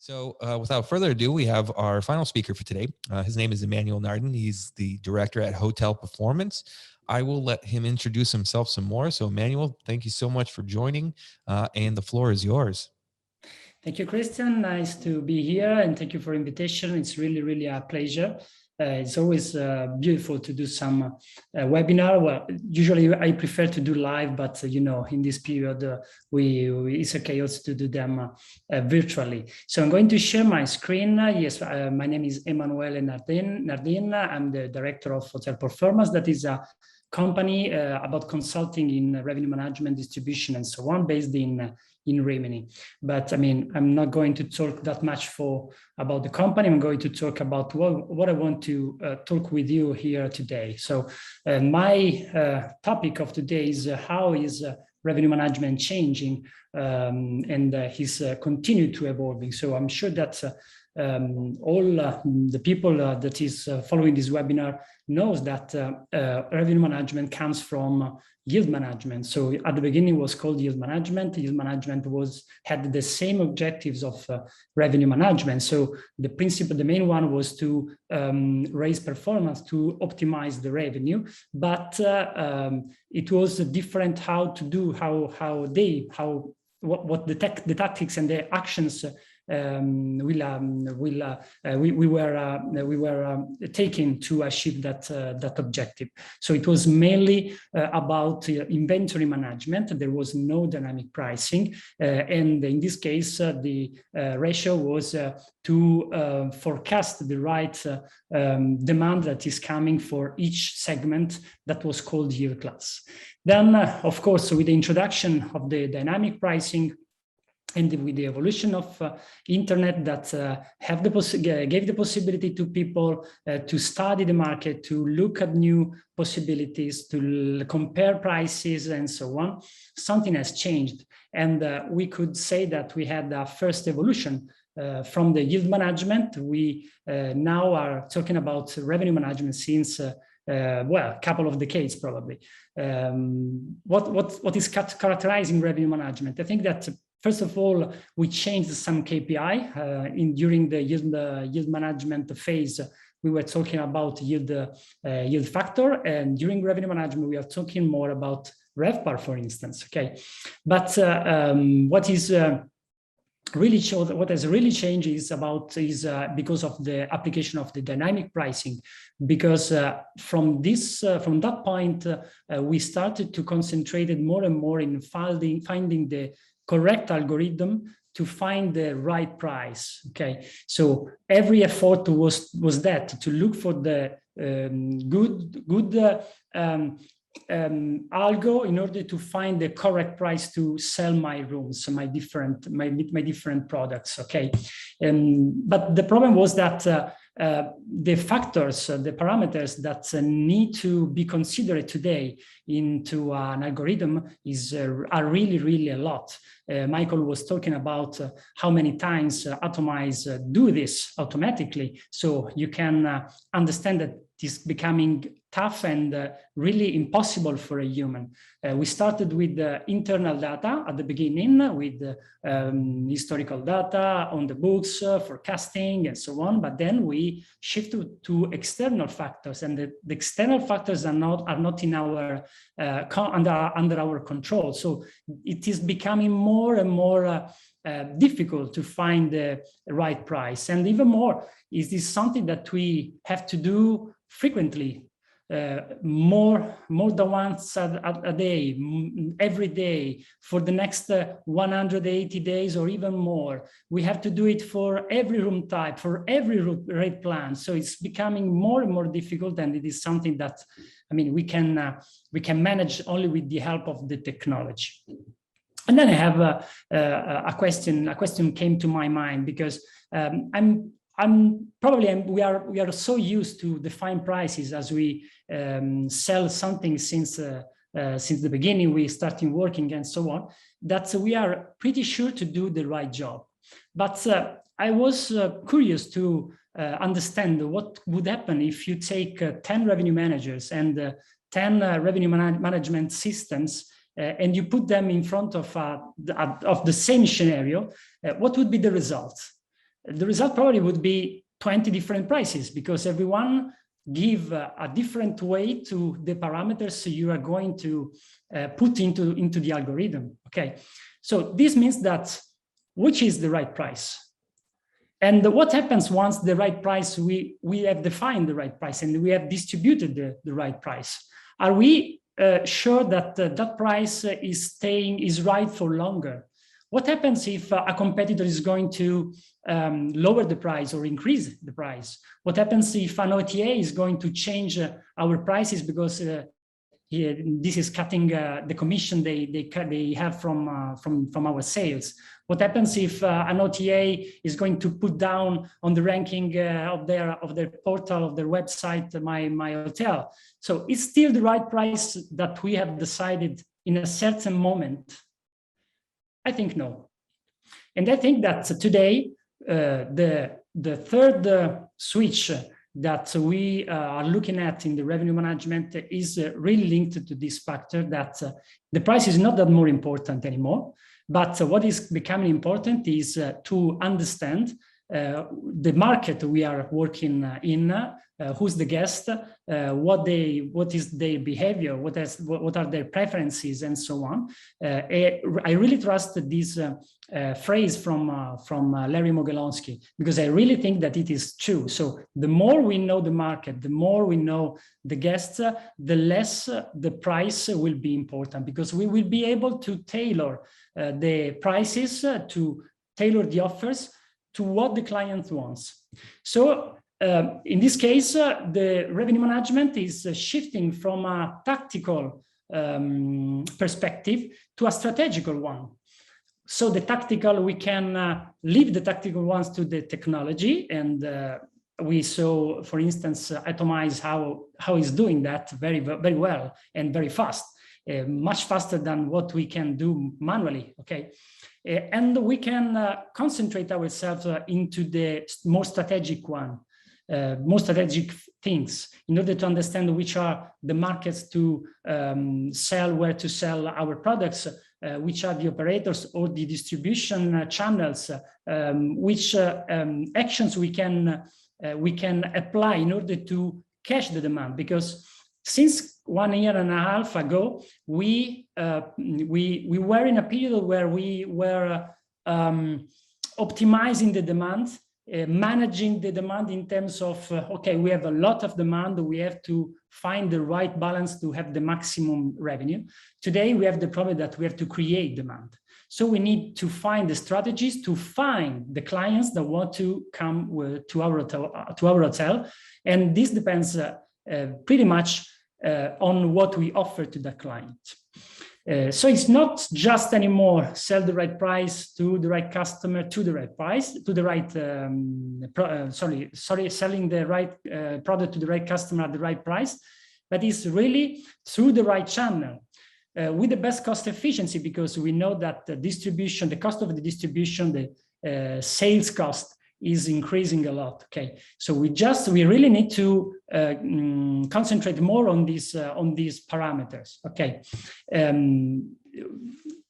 Without further ado, we have our final speaker for today. His name is Emanuele Nardin. He's the director at Hotelperformance. I will let him introduce himself some more. So Emanuele, thank you so much for joining, and the floor is yours. Thank you, Christian. Nice to be here, and thank you for the invitation. It's really a pleasure. It's always beautiful to do some webinar. Well, usually I prefer to do live, but in this period, it's okay also to do them virtually. So I'm going to share my screen. Yes, my name is Emanuele Nardin. I'm the director of Hotelperformance. That is a company about consulting in revenue management, distribution, and so on, based in Rimini. But I mean, I'm not going to talk that much about the company. I'm going to talk about what I want to talk with you here today. So my topic of today is how is revenue management changing, and is continued to evolving. So I'm sure that all the people that is following this webinar knows that revenue management comes from yield management. So at the beginning it was called yield management. Yield management had the same objectives of revenue management. So the main one was to raise performance, to optimize the revenue, but it was different how to do, what the tactics and the actions we were taking to achieve that objective. So it was mainly about inventory management. There was no dynamic pricing, and in this case, the ratio was to forecast the right demand that is coming for each segment that was called yield class. Then, of course, with the introduction of the dynamic pricing, and with the evolution of internet that gave the possibility to people to study the market, to look at new possibilities, to compare prices, and so on, something has changed. And we could say that we had a first evolution from the yield management. We now are talking about revenue management since a couple of decades probably. What is characterizing revenue management? I think that first of all, we changed some KPI during the yield management phase. We were talking about yield factor, and during revenue management, we are talking more about RevPAR, for instance. Okay, but what has really changed is because of the application of the dynamic pricing. Because from that point, we started to concentrate more and more in finding the correct algorithm to find the right price. Okay, so every effort was that to look for the good algo in order to find the correct price to sell my rooms, my different products. Okay, but the problem was that the factors, the parameters that need to be considered today into an algorithm are really a lot. Michael was talking about how many times Atomize do this automatically, so you can understand that it's becoming tough and really impossible for a human. We started with internal data at the beginning, with historical data on the books, forecasting, and so on. But then we shifted to external factors, and the external factors are not in our under our control. So it is becoming more and more difficult to find the right price, and even more, is this something that we have to do frequently, more than once a day, every day, for the next 180 days or even more. We have to do it for every room type, for every rate plan. So it's becoming more and more difficult, and it is something that, I mean, we can manage only with the help of the technology. And then I have a question. A question came to my mind, because we are so used to define prices as we sell something since the beginning, we started working and so on, that we are pretty sure to do the right job. But I was curious to understand what would happen if you take 10 revenue managers and 10 revenue management systems and you put them in front of the same scenario. What would be the result? the result probably would be 20 different prices, because everyone give a different way to the parameters you are going to put into the algorithm. Okay, so this means that which is the right price? And what happens once the right price, we have defined the right price and we have distributed the right price? Are we sure that that price is right for longer? What happens if a competitor is going to lower the price or increase the price? What happens if an OTA is going to change our prices because this is cutting the commission they have from our sales? What happens if an OTA is going to put down on the ranking of their portal, of their website, my hotel? So it's still the right price that we have decided in a certain moment? I think no. And I think that today, the third switch that we are looking at in the revenue management is really linked to this factor that the price is not that more important anymore. But what is becoming important is to understand the market we are working in, who's the guest, what is their behavior, what are their preferences, and so on. I really trust this phrase from Larry Mogilewski, because I really think that it is true. So the more we know the market, the more we know the guests, the less the price will be important, because we will be able to tailor the prices, to tailor the offers to what the client wants. So in this case, the revenue management is shifting from a tactical perspective to a strategical one. So the tactical, we can leave the tactical ones to the technology, and we saw, for instance, Atomize how it's doing that very, very well and very fast, much faster than what we can do manually. Okay. And we can concentrate ourselves into the more strategic one, more strategic things, in order to understand which are the markets to sell, where to sell our products, which are the operators or the distribution channels, which actions we can apply in order to catch the demand. Because since 1.5 years ago, we were in a period where we were optimizing the demand, managing the demand in terms of, okay, we have a lot of demand, we have to find the right balance to have the maximum revenue. Today, we have the problem that we have to create demand. So we need to find the strategies to find the clients that want to come to our hotel. And this depends pretty much on what we offer to the client. So it's not just anymore sell the right price to the right customer, to the right price, to the right, selling the right product to the right customer at the right price, but it's really through the right channel with the best cost efficiency, because we know that the distribution, the cost of the distribution, the sales cost is increasing a lot. Okay, so we really need to concentrate more on these parameters. Okay,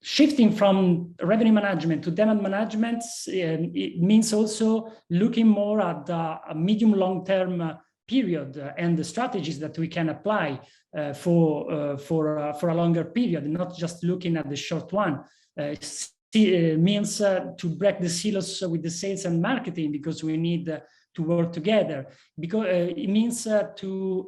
shifting from revenue management to demand management, it means also looking more at a medium long-term period and the strategies that we can apply for a longer period, not just looking at the short one. Means to break the silos with the sales and marketing, because we need to work together. Because it means to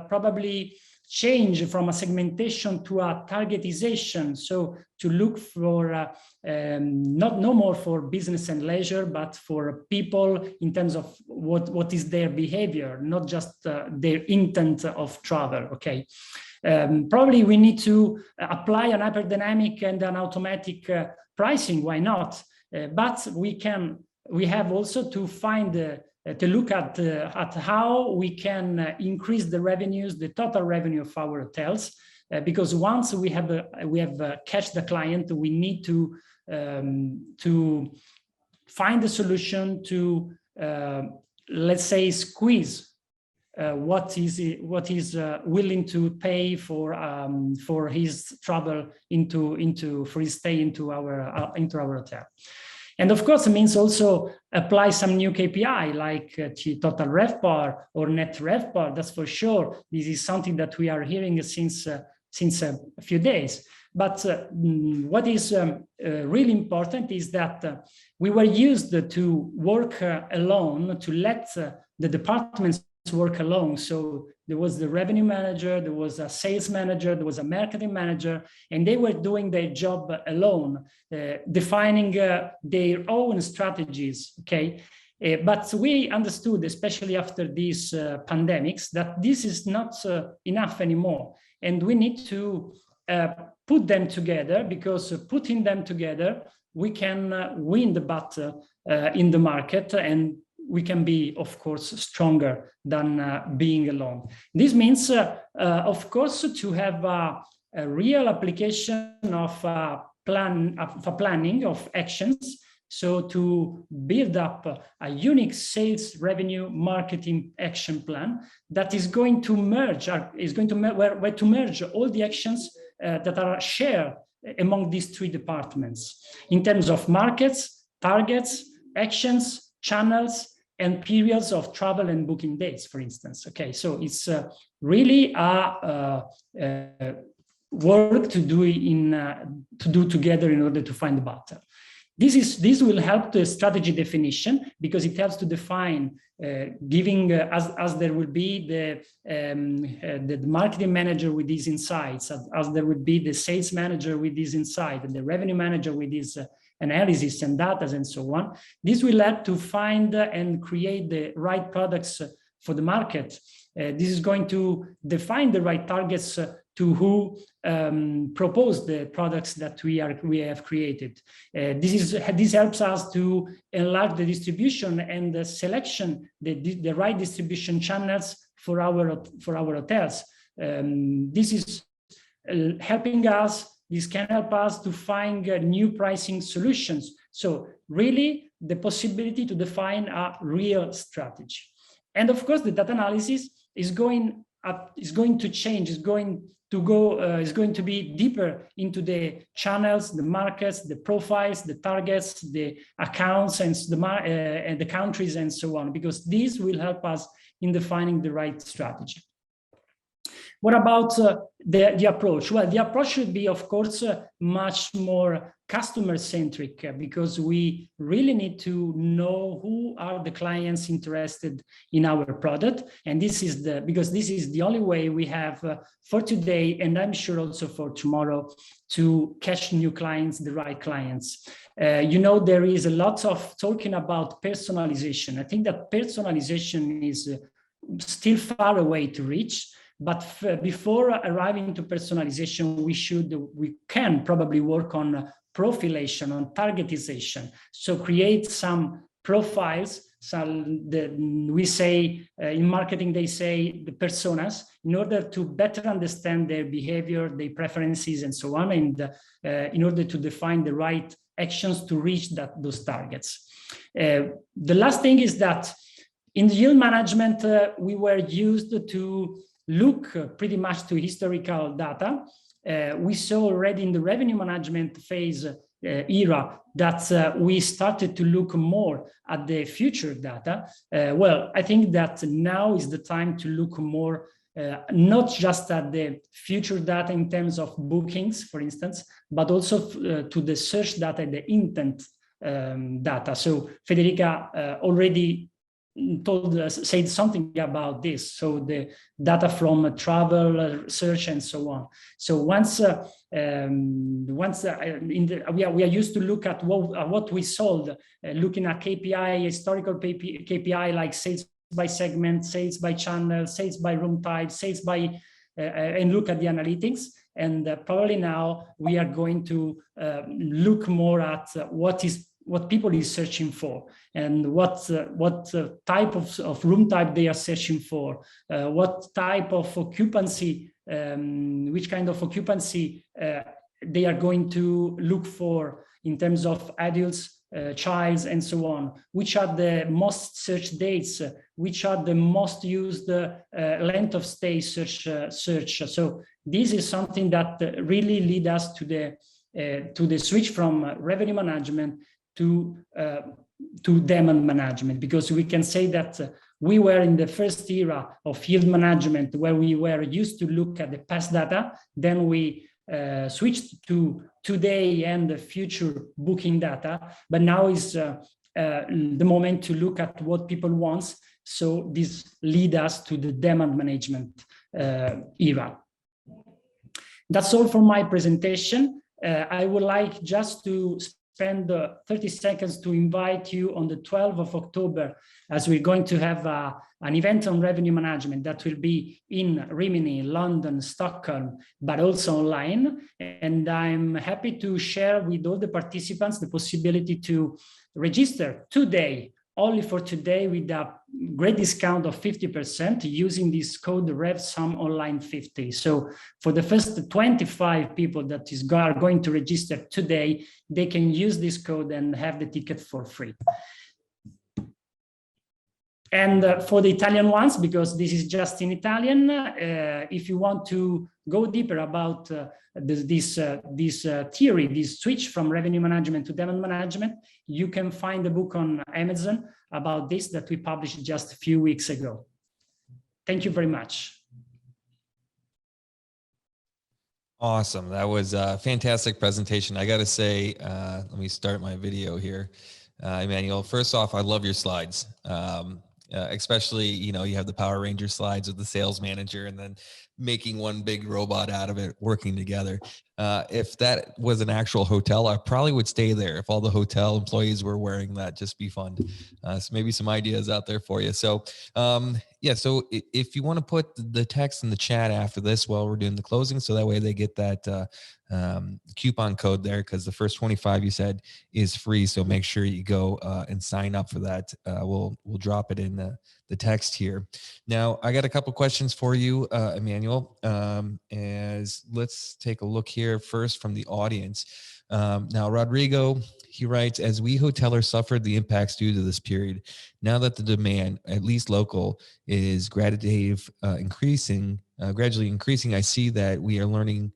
probably change from a segmentation to a targetization. So to look for no more for business and leisure, but for people in terms of what is their behavior, not just their intent of travel. Okay. Probably we need to apply an hyperdynamic and an automatic pricing. Why not? But we have also to find to look at how we can increase the revenues, the total revenue of our hotels, because once we have catch the client, we need to find a solution to let's say squeeze what is willing to pay for his travel for his stay into our hotel. And of course, it means also apply some new KPI like total RevPAR or net RevPAR. That's for sure. This is something that we are hearing since a few days. But what is really important is that we were used to work alone, to let the departments work alone. So there was the revenue manager, there was a sales manager, there was a marketing manager, and they were doing their job alone, defining their own strategies, okay? But we understood, especially after these pandemics, that this is not enough anymore. And we need to put them together, because putting them together, we can win the battle in the market, and we can be, of course, stronger than being alone. This means, of course, to have a real application of planning of actions. So to build up a unique sales, revenue, marketing action plan that is going to merge, where to merge all the actions that are shared among these three departments in terms of markets, targets, actions, channels, and periods of travel and booking dates, for instance. Okay, so it's really a work to do together in order to find the battle. This will help the strategy definition, because it helps to define, giving as there will be the marketing manager with these insights, as there would be the sales manager with these insights, and the revenue manager with this analysis and data and so on. This will help to find and create the right products for the market. This is going to define the right targets to who propose the products that we have created. This helps us to enlarge the distribution and the selection, the right distribution channels for our hotels. This is helping us. This can help us to find new pricing solutions. So really, the possibility to define a real strategy. And of course, the data analysis is going to change. Is going to be deeper into the channels, the markets, the profiles, the targets, the accounts, and the countries, and so on, because these will help us in defining the right strategy. What about the approach? Well, the approach should be, of course, much more customer-centric, because we really need to know who are the clients interested in our product, and because this is the only way we have for today, and I'm sure also for tomorrow, to catch new clients, the right clients. There is a lot of talking about personalization. I think that personalization is still far away to reach. But before arriving to personalization, we can probably work on profilation, on targetization. So create some profiles. We say in marketing, they say the personas, in order to better understand their behavior, their preferences, and so on, and in order to define the right actions to reach those targets. The last thing is that in the yield management, we were used to look pretty much to historical data. We saw already in the revenue management phase era that we started to look more at the future data. Well, I think that now is the time to look more, not just at the future data in terms of bookings, for instance, but also to the search data, the intent data. So Federica already said something about this. So the data from travel, search, and so on. So we are used to look at what we sold, looking at KPI, historical KPI like sales by segment, sales by channel, sales by room type, sales by, and look at the analytics. And probably now we are going to look more at what people is searching for, and what type of room type they are searching for, what type of occupancy, which kind of occupancy they are going to look for in terms of adults, childs, and so on, which are the most searched dates, which are the most used length of stay search. So this is something that really lead us to the switch from revenue management to demand management, because we can say that we were in the first era of yield management where we were used to look at the past data, then we switched to today and the future booking data, but now is the moment to look at what people want. So this leads us to the demand management era. That's all for my presentation. I would like just to spend 30 seconds to invite you on the 12th of October, as we're going to have an event on revenue management that will be in Rimini, London, Stockholm, but also online. And I'm happy to share with all the participants the possibility to register today, only for today, with a great discount of 50% using this code RevSumOnline50. So for the first 25 people that are going to register today, they can use this code and have the ticket for free. And for the Italian ones, because this is just in Italian, if you want to go deeper about this theory, this switch from revenue management to demand management, you can find a book on Amazon about this that we published just a few weeks ago. Thank you very much. Awesome. That was a fantastic presentation. I got to say, let me start my video here. Emanuele, first off, I love your slides. Especially, you know, you have the Power Ranger slides with the sales manager and then making one big robot out of it working together. If that was an actual hotel, I probably would stay there. If all the hotel employees were wearing that, just be fun. So maybe some ideas out there for you. So yeah, so if you want to put the text in the chat after this while we're doing the closing, so that way they get that coupon code there, because the first 25 you said is free. So make sure you go and sign up for that. We'll drop it in the text here. Now, I got a couple questions for you, Emanuele. As let's take a look here first from the audience. Now, Rodrigo, he writes, as we hotelers suffered the impacts due to this period, now that the demand, at least local, is gradually increasing, I see that we are learning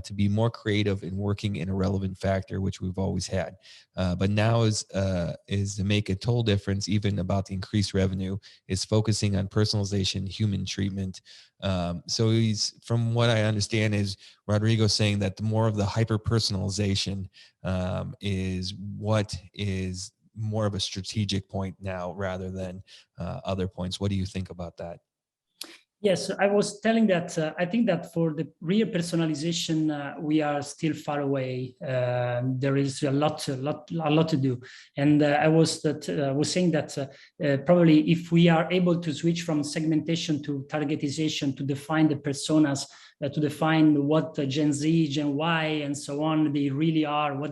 to be more creative in working in a relevant factor, which we've always had. But now is to make a total difference, even about the increased revenue, is focusing on personalization, human treatment. So he's, from what I understand, is Rodrigo saying that the more of the hyper personalization is what is more of a strategic point now rather than other points. What do you think about that? Yes, I was telling that I think that for the real personalization, we are still far away. There is a lot to do, and I was saying that probably if we are able to switch from segmentation to targetization to define the personas, to define what Gen Z, Gen Y, and so on they really are, how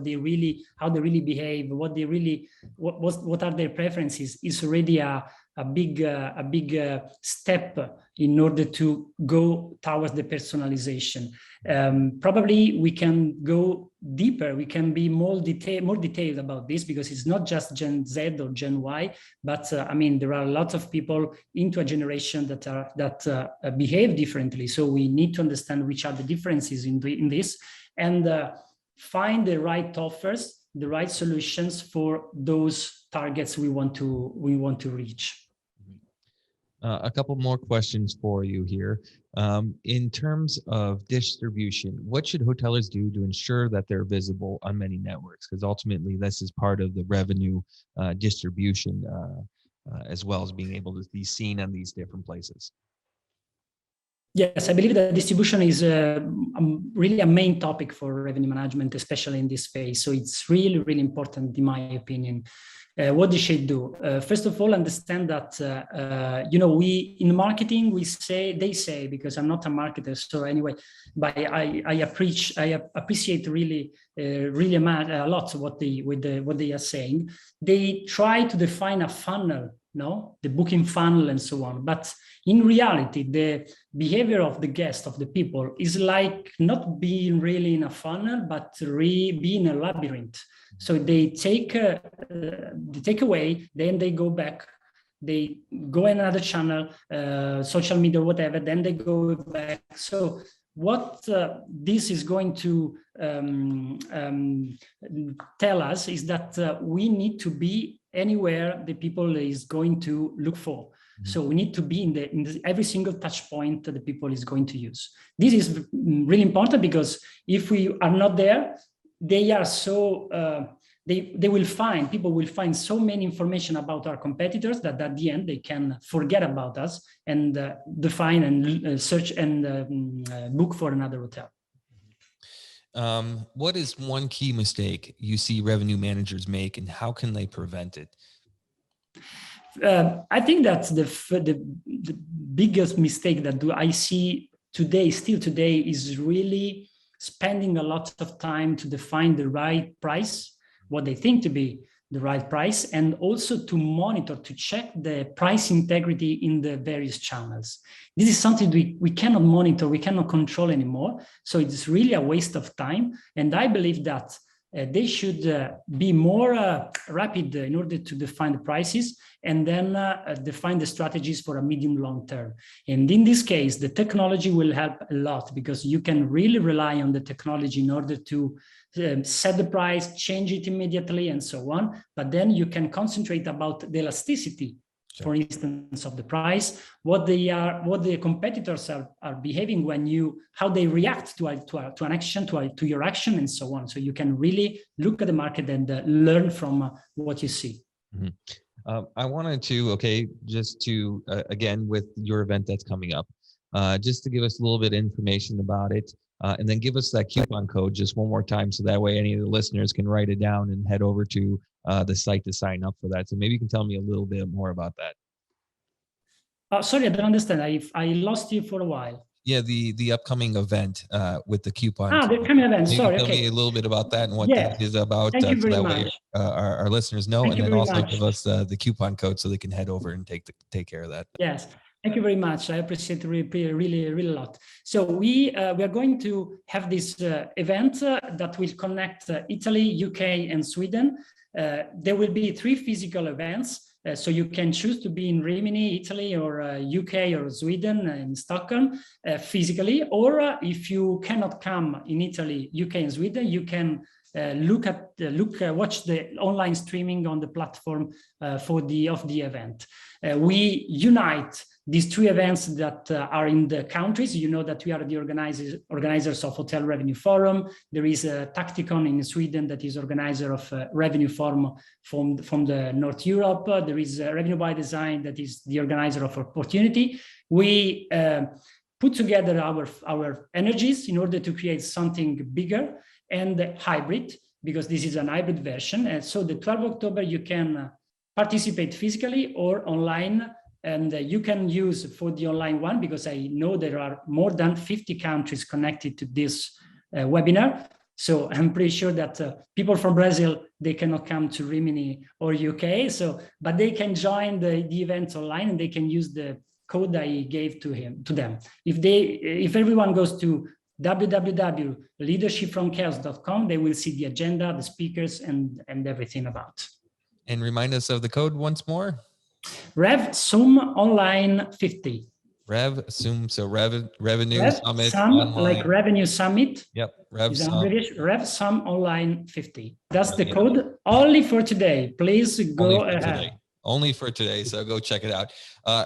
they really behave, what are their preferences, is already a big step in order to go towards the personalization. Probably we can go deeper, we can be more detailed about this, because it's not just Gen Z or Gen Y, but I mean, there are a lot of people into a generation that behave differently. So we need to understand which are the differences in this, and find the right offers, the right solutions for those targets we want to reach. A couple more questions for you here. In terms of distribution, what should hotelers do to ensure that they're visible on many networks? Because ultimately, this is part of the revenue distribution, as well as being able to be seen on these different places. Yes, I believe that distribution is really a main topic for revenue management, especially in this space. So it's really, really important, in my opinion. What they should do? First of all, understand that we in marketing they say, because I'm not a marketer, so anyway, but I appreciate really a lot what they are saying. They try to define a funnel, the booking funnel and so on, but in reality, the behavior of the guest, of the people, is like not being really in a funnel, but really being a labyrinth. So they take away, then they go back, they go another channel, social media, whatever, then they go back. So what this is going to tell us is that we need to be anywhere the people is going to look for. Mm-hmm. So we need to be in every single touch point that the people is going to use. This is really important, because if we are not there, they are so people will find so many information about our competitors that at the end they can forget about us and define and search and book for another hotel. What is one key mistake you see revenue managers make, and how can they prevent it? I think that's the biggest mistake that I see still today, is really spending a lot of time to define the right price, what they think to be the right price, and also to monitor, to check the price integrity in the various channels. This is something we cannot monitor, we cannot control anymore. So it's really a waste of time. And I believe that they should be more rapid in order to define the prices, and then define the strategies for a medium long term. And in this case, the technology will help a lot, because you can really rely on the technology in order to set the price, change it immediately, and so on. But then you can concentrate about the elasticity, for instance, of the price, what the competitors are behaving how they react to an action, to your action, and so on. So you can really look at the market and learn from what you see. Mm-hmm. I wanted to, just to, again, with your event that's coming up, just to give us a little bit of information about it, and then give us that coupon code just one more time, so that way any of the listeners can write it down and head over to the site to sign up for that. So maybe you can tell me a little bit more about that. Sorry, I don't understand. I lost you for a while. Yeah, the upcoming event with the coupon. The upcoming event. Maybe Sorry, tell me a little bit about that and what that is about. Thank you very so that much. way our listeners know, Thank and you then very also much. give us the coupon code so they can head over and take care of that. Yes. Thank you very much. I appreciate it really a lot. So we are going to have this event that will connect Italy, UK, and Sweden. There will be 3 physical events. So you can choose to be in Rimini, Italy, or UK, or Sweden, in Stockholm, physically. Or if you cannot come in Italy, UK, and Sweden, you can watch the online streaming on the platform of the event. We unite these 3 events that are in the countries. You know that we are the organizers of Hotel Revenue Forum. There is a Tacticon in Sweden that is organizer of Revenue Forum from the North Europe. There is Revenue by Design that is the organizer of Opportunity. We put together our energies in order to create something bigger and hybrid, because this is an hybrid version. And so the 12th of October, you can participate physically or online. And you can use for the online one, because I know there are more than 50 countries connected to this webinar. So I'm pretty sure that people from Brazil, they cannot come to Rimini or UK. But they can join the event online, and they can use the code I gave to them. If everyone goes to www.leadershipfromchaos.com, they will see the agenda, the speakers, and everything about. And remind us of the code once more. RevSum Online 50. RevSum, so Revenue Rev Summit Sum, Online. like Revenue Summit. Yep, RevSum Online 50. That's the code only for today. Please go ahead. Only for today, so go check it out.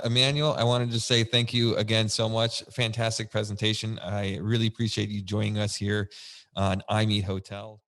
Emanuele, I wanted to say thank you again so much. Fantastic presentation. I really appreciate you joining us here on iMeet Hotel.